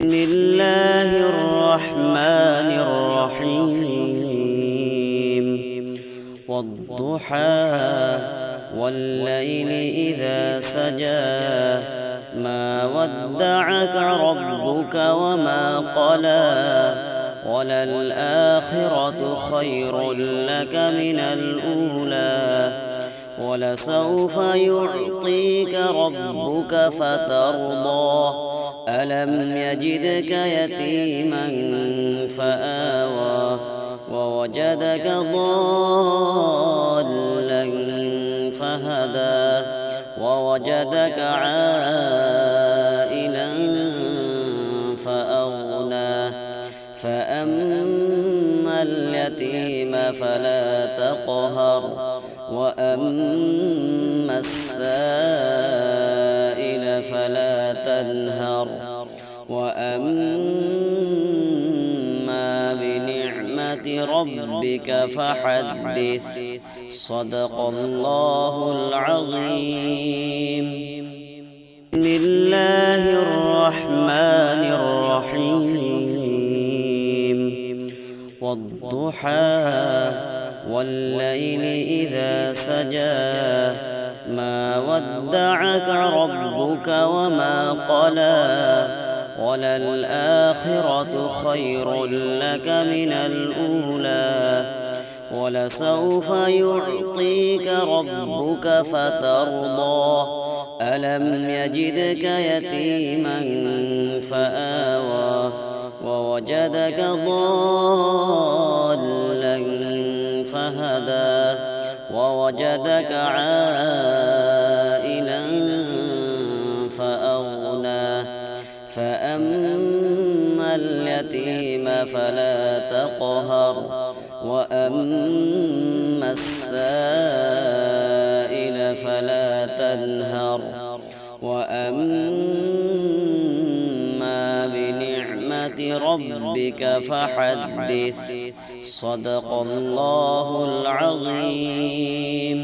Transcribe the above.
بسم الله الرحمن الرحيم والضحى والليل إذا سجى ما ودعك ربك وما قلى وللآخرة خير لك من الأولى ولسوف يعطيك ربك فترضى ألم يجدك يتيما فآوى ووجدك ضالا فهدى ووجدك عائلا فأغنى فأما اليتيم فلا تقهر وأما السائل فلا تنهر وأما بنعمة ربك فحدث صدق الله العظيم. بسم الله الرحمن الرحيم والضحى والليل إذا سجى ما ودعك ربك وما قلى وللآخرة خير لك من الأولى ولسوف يعطيك ربك فترضى ألم يجدك يتيما فآوى ووجدك ضالا فهدى ووجدك عائلا فأغنى فأما اليتيم فلا تقهر وأما السائل فلا تنهر وأما بنعمة ربك فحدث صدق الله العظيم.